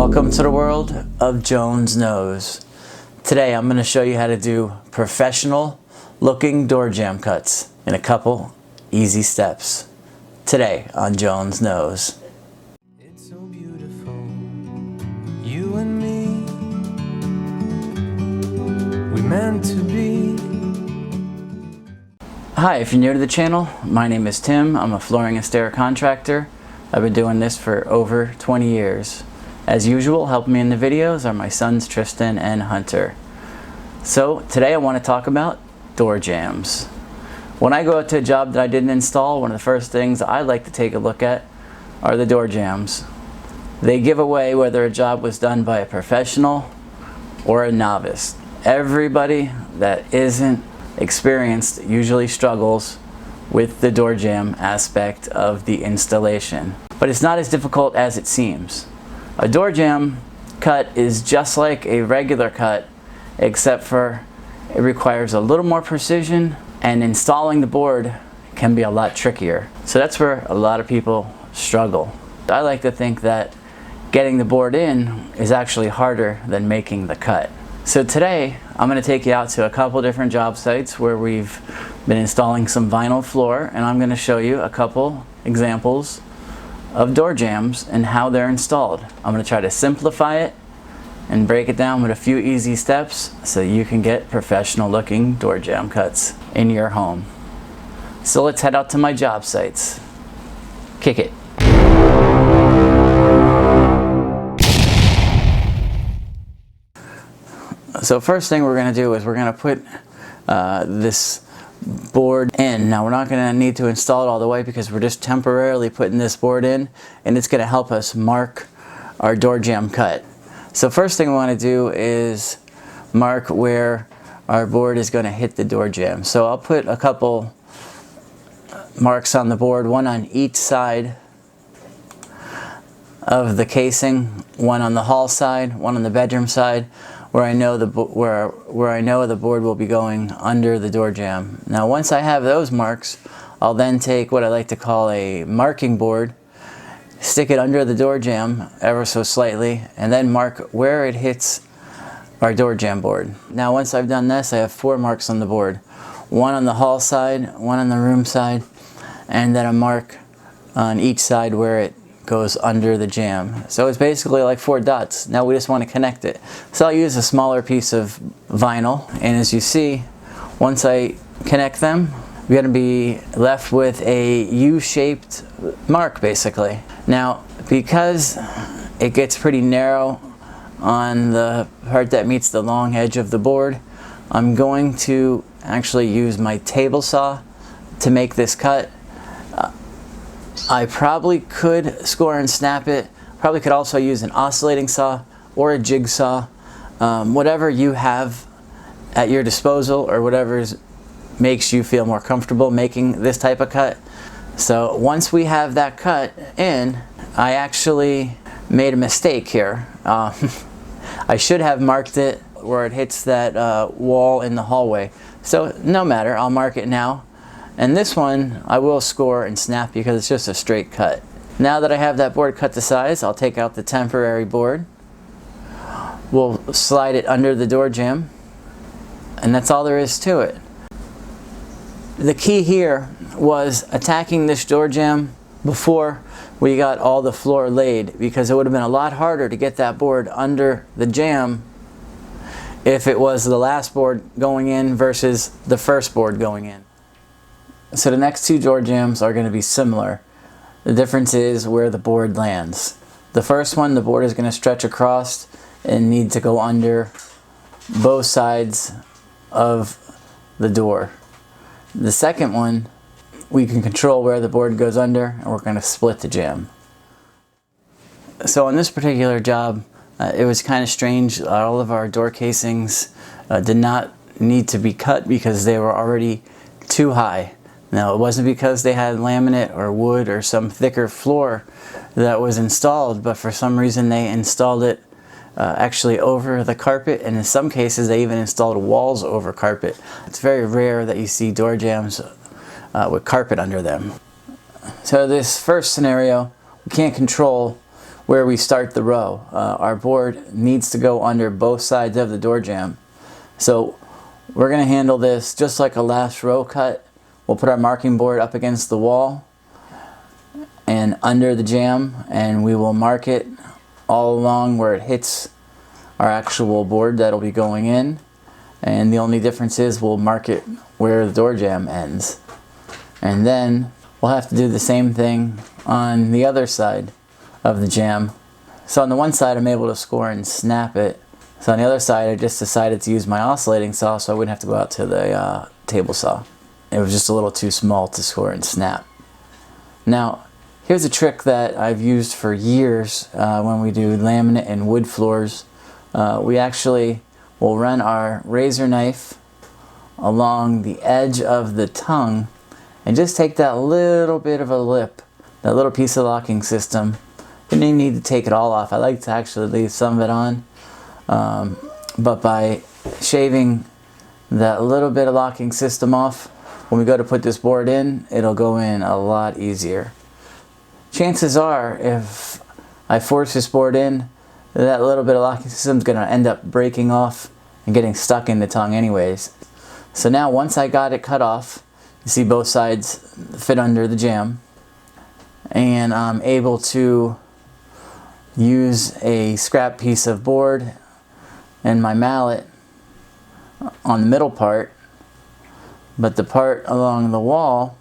Welcome to the world of Jones Knows. Today I'm going to show you how to do professional looking door jamb cuts in a couple easy steps. Today on Jones Knows. It's so beautiful, you and me, we meant to be. Hi, if you're new to the channel, my name is Tim. I'm a flooring and stair contractor. I've been doing this for over 20 years. As usual, helping me in the videos are my sons Tristan and Hunter. So today I want to talk about door jambs. When I go out to a job that I didn't install, one of the first things I like to take a look at are the door jambs. They give away whether a job was done by a professional or a novice. Everybody that isn't experienced usually struggles with the door jamb aspect of the installation. But it's not as difficult as it seems. A door jamb cut is just like a regular cut, except for it requires a little more precision, and installing the board can be a lot trickier. So that's where a lot of people struggle. I like to think that getting the board in is actually harder than making the cut. So today I'm going to take you out to a couple different job sites where we've been installing some vinyl floor, and I'm going to show you a couple examples of door jambs and how they're installed. I'm going to try to simplify it and break it down with a few easy steps so you can get professional looking door jamb cuts in your home. So let's head out to my job sites. Kick it. So first thing we're going to do is we're going to put this board in. Now we're not going to need to install it all the way because we're just temporarily putting this board in, and it's going to help us mark our door jamb cut. So first thing we want to do is mark where our board is going to hit the door jamb. So I'll put a couple marks on the board, one on each side of the casing, one on the hall side, one on the bedroom side, where I know the board will be going under the door jamb. Now once I have those marks, I'll then take what I like to call a marking board, stick it under the door jamb ever so slightly, and then mark where it hits our door jamb board. Now once I've done this, I have 4 marks on the board. One on the hall side, one on the room side, and then a mark on each side where it goes under the jamb. So it's basically like 4 dots. Now we just want to connect it. So I'll use a smaller piece of vinyl, and as you see, once I connect them, we're going to be left with a U-shaped mark basically. Now because it gets pretty narrow on the part that meets the long edge of the board, I'm going to actually use my table saw to make this cut. I probably could score and snap it. Probably could also use an oscillating saw or a jigsaw. Whatever you have at your disposal, or whatever makes you feel more comfortable making this type of cut. So once we have that cut in, I actually made a mistake here. I should have marked it where it hits that wall in the hallway. So no matter, I'll mark it now. And this one I will score and snap because it's just a straight cut. Now that I have that board cut to size, I'll take out the temporary board. We'll slide it under the door jamb, and that's all there is to it. The key here was attacking this door jamb before we got all the floor laid, because it would have been a lot harder to get that board under the jamb if it was the last board going in versus the first board going in. So the next 2 door jambs are going to be similar. The difference is where the board lands. The first one, the board is going to stretch across and need to go under both sides of the door. The second one, we can control where the board goes under, and we're going to split the jamb. So on this particular job, it was kind of strange. All of our door casings did not need to be cut because they were already too high. Now, it wasn't because they had laminate or wood or some thicker floor that was installed, but for some reason they installed it actually over the carpet, and in some cases they even installed walls over carpet. It's very rare that you see door jambs with carpet under them. So this first scenario, we can't control where we start the row. Our board needs to go under both sides of the door jamb. So we're going to handle this just like a last row cut. We'll put our marking board up against the wall and under the jamb, and we will mark it all along where it hits our actual board that'll be going in. And the only difference is we'll mark it where the door jamb ends. And then we'll have to do the same thing on the other side of the jamb. So on the one side I'm able to score and snap it. So on the other side I just decided to use my oscillating saw so I wouldn't have to go out to the table saw. It was just a little too small to score and snap. Now here's a trick that I've used for years when we do laminate and wood floors. We actually will run our razor knife along the edge of the tongue and just take that little bit of a lip, that little piece of locking system. You don't even need to take it all off. I like to actually leave some of it on. But by shaving that little bit of locking system off, when we go to put this board in, it'll go in a lot easier. Chances are, if I force this board in, that little bit of locking system is going to end up breaking off and getting stuck in the tongue anyways. So now once I got it cut off, you see both sides fit under the jamb, and I'm able to use a scrap piece of board and my mallet on the middle part, but the part along the wall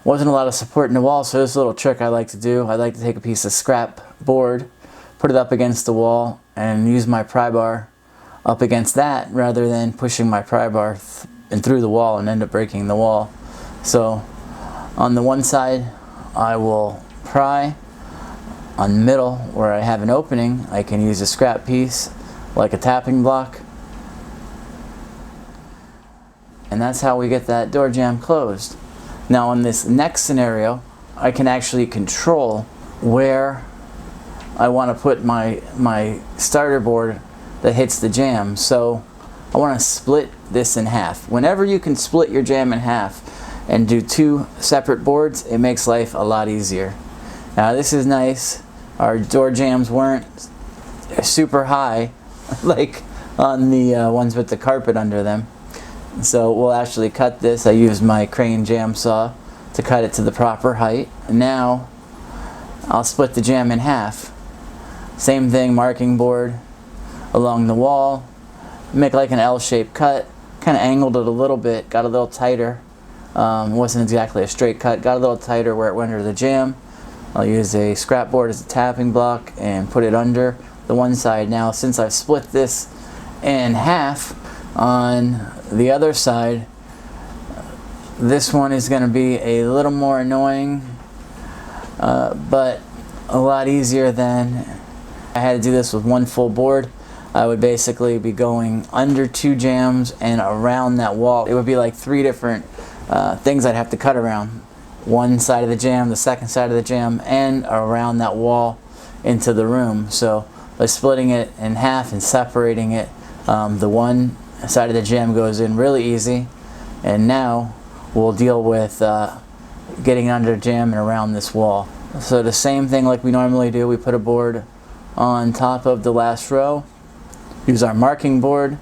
wasn't a lot of support in the wall, so this little trick I like to do. I like to take a piece of scrap board, put it up against the wall, and use my pry bar up against that rather than pushing my pry bar and through the wall and end up breaking the wall. So on the one side I will pry. On the middle where I have an opening, I can use a scrap piece like a tapping block. And that's how we get that door jamb closed. Now in this next scenario, I can actually control where I want to put my starter board that hits the jamb. So I want to split this in half. Whenever you can split your jamb in half and do two separate boards, it makes life a lot easier. Now this is nice. Our door jambs weren't super high like on the ones with the carpet under them. So we'll actually cut this. I used my crane jamb saw to cut it to the proper height. And now I'll split the jamb in half. Same thing, marking board along the wall. Make like an L-shaped cut. Kind of angled it a little bit, got a little tighter. Wasn't exactly a straight cut, got a little tighter where it went under the jamb. I'll use a scrap board as a tapping block and put it under the one side. Now since I've split this in half, on the other side, this one is going to be a little more annoying, but a lot easier than I had to do this with one full board. I would basically be going under two jambs and around that wall. It would be like three different things I'd have to cut around. One side of the jamb, the second side of the jamb, and around that wall into the room. So by splitting it in half and separating it, the one side of the jamb goes in really easy. And now we'll deal with getting under the jamb and around this wall. So the same thing like we normally do, we put a board on top of the last row, use our marking board,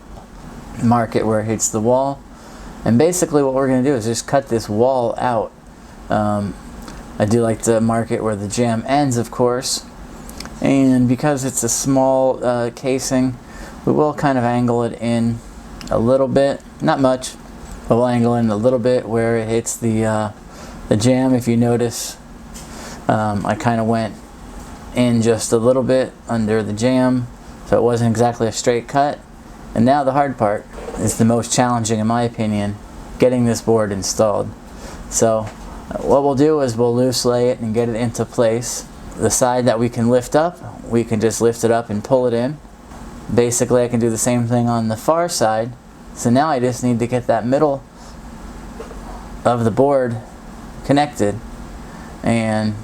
mark it where it hits the wall, and basically what we're going to do is just cut this wall out. I do like to mark it where the jamb ends, of course, and because it's a small casing, we will kind of angle it in a little bit, not much, but we'll angle in a little bit where it hits the jamb. If you notice, I kind of went in just a little bit under the jamb, so it wasn't exactly a straight cut. And now the hard part is the most challenging in my opinion, getting this board installed. So what we'll do is we'll loose lay it and get it into place. The side that we can lift up, we can just lift it up and pull it in. Basically I can do the same thing on the far side. So now I just need to get that middle of the board connected, and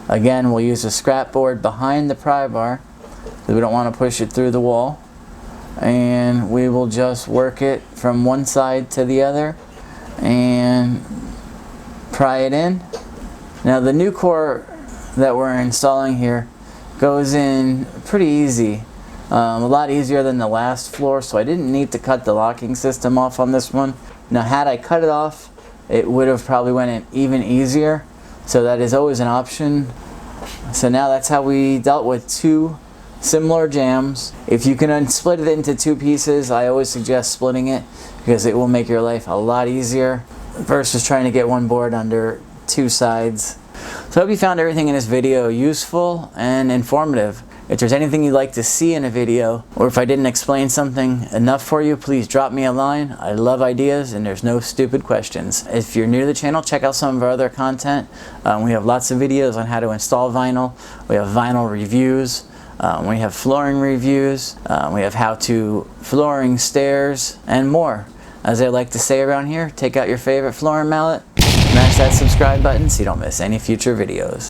again we'll use a scrap board behind the pry bar because we don't want to push it through the wall, and we will just work it from one side to the other and pry it in. Now the new core that we're installing here goes in pretty easy. A lot easier than the last floor, so I didn't need to cut the locking system off on this one. Now had I cut it off, it would have probably went in even easier, so that is always an option. So now that's how we dealt with two similar jambs. If you can split it into two pieces, I always suggest splitting it because it will make your life a lot easier versus trying to get one board under two sides. So I hope you found everything in this video useful and informative. If there's anything you'd like to see in a video, or if I didn't explain something enough for you, please drop me a line. I love ideas and there's no stupid questions. If you're new to the channel, check out some of our other content. We have lots of videos on how to install vinyl. We have vinyl reviews. We have flooring reviews. We have how-to flooring, stairs, and more. As I like to say around here, take out your favorite flooring mallet, smash that subscribe button so you don't miss any future videos.